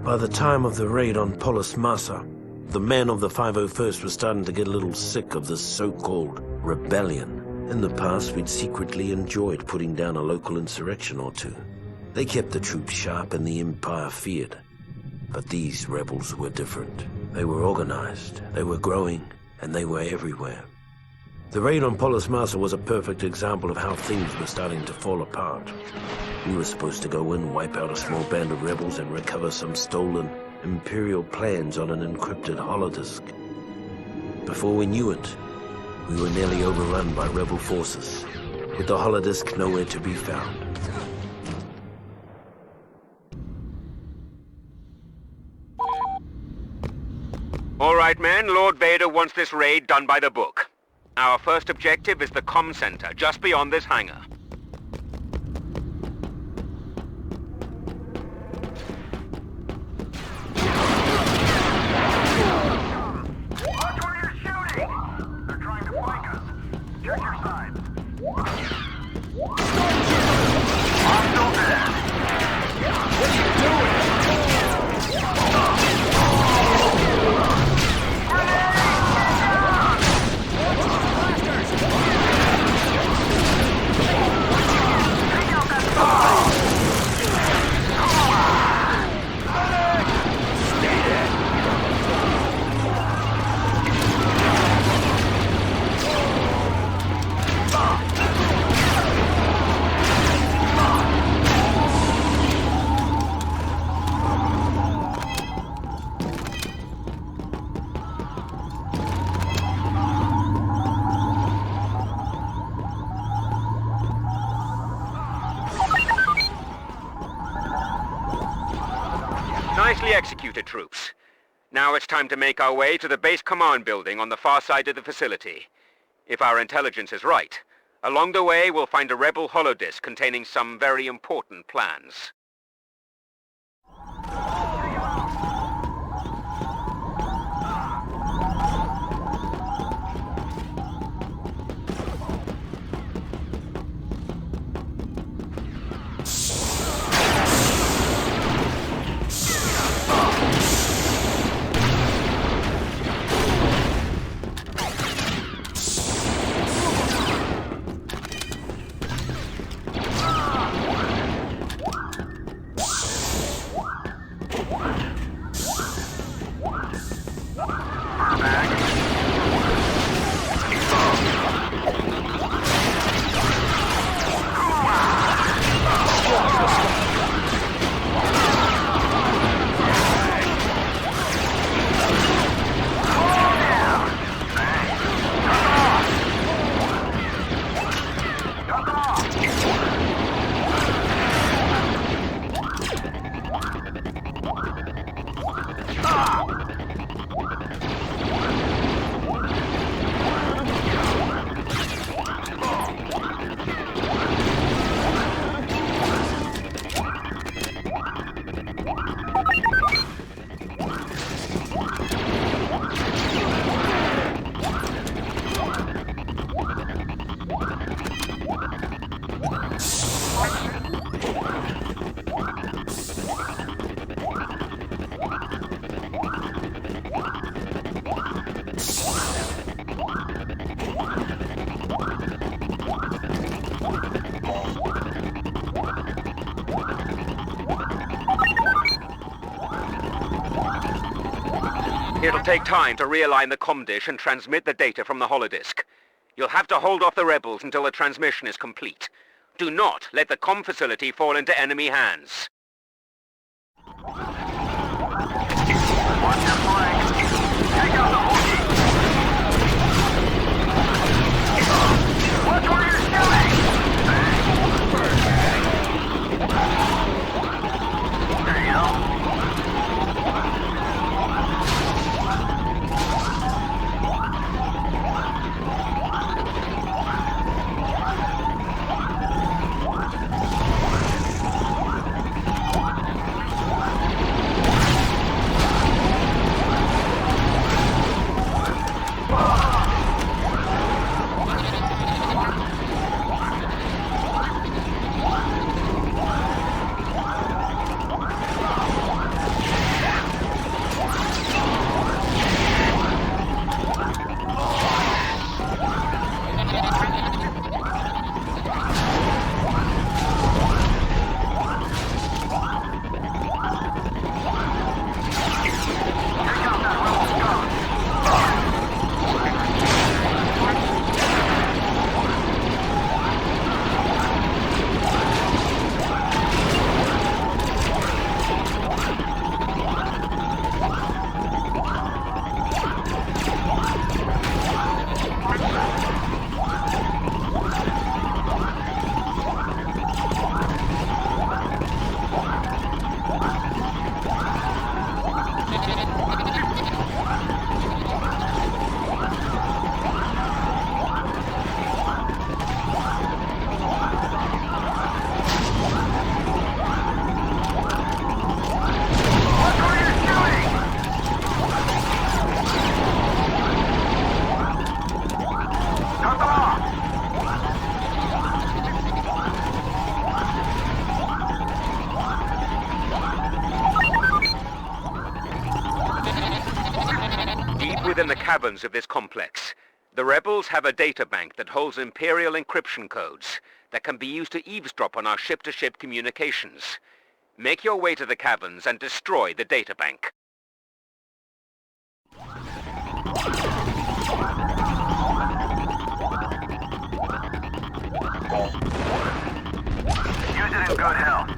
By the time of the raid on Paulus Masa, the men of the 501st were starting to get a little sick of this so-called rebellion. In the past, we'd secretly enjoyed putting down a local insurrection or two. They kept the troops sharp and the Empire feared. But these rebels were different. They were organized, they were growing, and they were everywhere. The raid on Paulus Masa was a perfect example of how things were starting to fall apart. We were supposed to go in, wipe out a small band of rebels, and recover some stolen Imperial plans on an encrypted holodisk. Before we knew it, we were nearly overrun by rebel forces, with the holodisk nowhere to be found. All right, men, Lord Vader wants this raid done by the book. Our first objective is the comm center, just beyond this hangar. Watch where you're shooting! They're trying to flank us. Check your sides. Hostile there. What are you doing? Nicely executed, troops. Now it's time to make our way to the base command building on the far side of the facility. If our intelligence is right, along the way we'll find a rebel holodisk containing some very important plans. It'll take time to realign the comm dish and transmit the data from the holodisk. You'll have to hold off the rebels until the transmission is complete. Do not let the comm facility fall into enemy hands. Watch your flank. Take out the Wookiee. Watch where you're shooting! There you go. caverns of this complex. The rebels have a data bank that holds Imperial encryption codes that can be used to eavesdrop on our ship-to-ship communications. Make your way to the caverns and destroy the data bank. Use it in good health.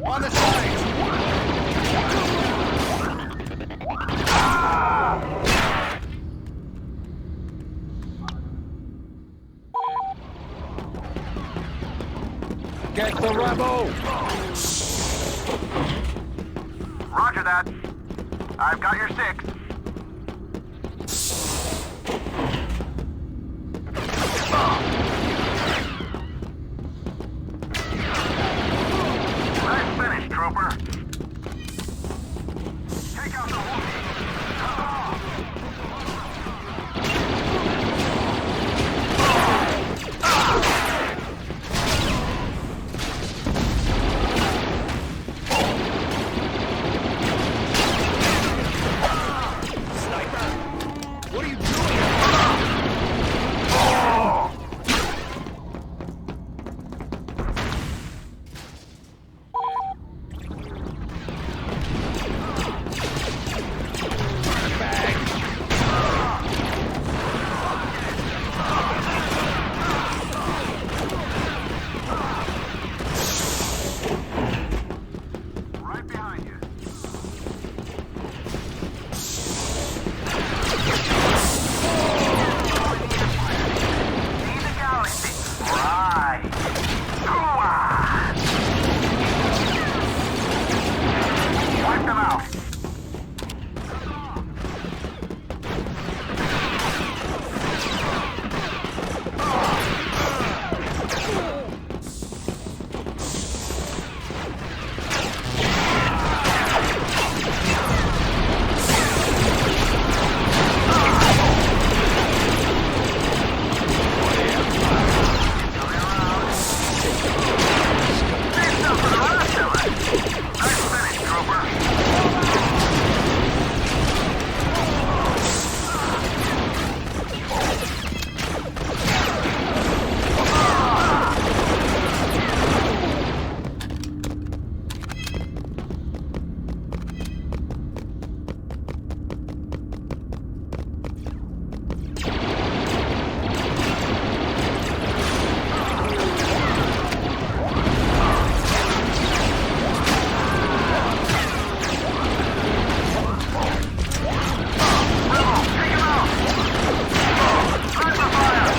On the side! Get the rebel! Roger that. I've got your 6. Nice finish, Trooper. Take out the What are you doing? right behind you. See the galaxy. Right. Hooah! Wipe them out. Save some for the rest of us. Nice finish, Trooper. Rebel, take him out. Start the fire.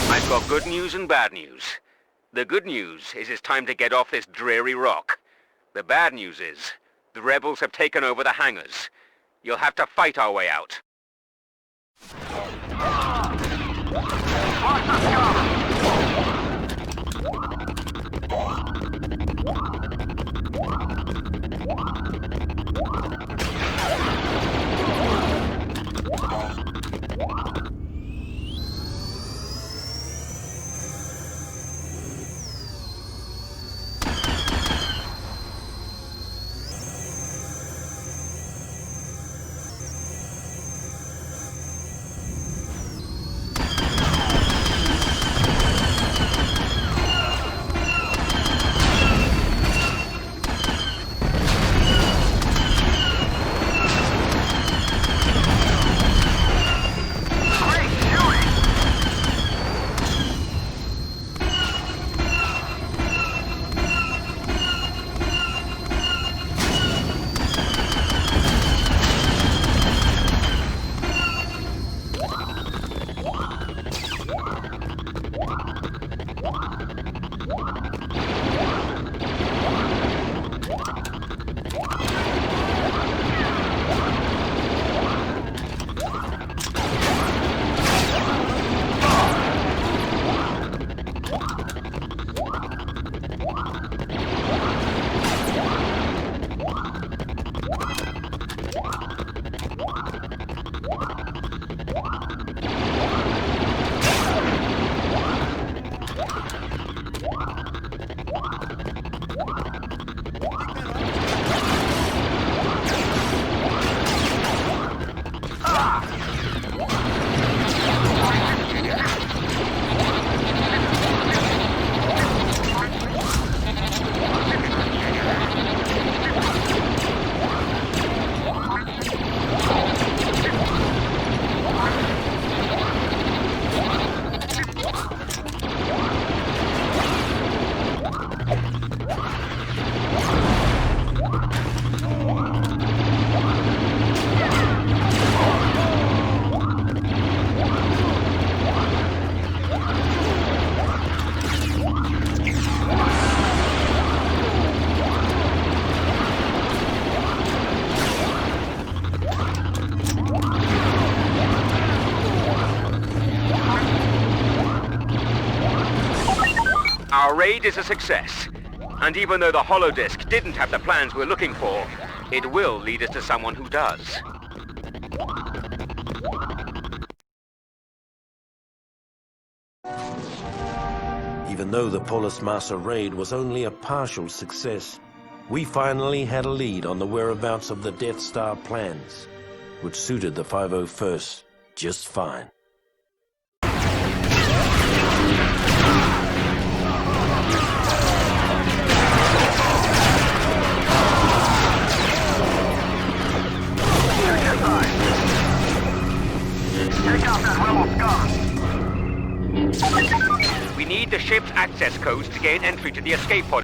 I've got good news and bad news. The good news is it's time to get off this dreary rock. The bad news is the rebels have taken over the hangars. You'll have to fight our way out. Watch the scum. Our raid is a success. And even though the holodisk didn't have the plans we're looking for, it will lead us to someone who does. Even though the Paulus Masa raid was only a partial success, we finally had a lead on the whereabouts of the Death Star plans, which suited the 501st just fine. Take out that rebel scum. We need the ship's access codes to gain entry to the escape pod.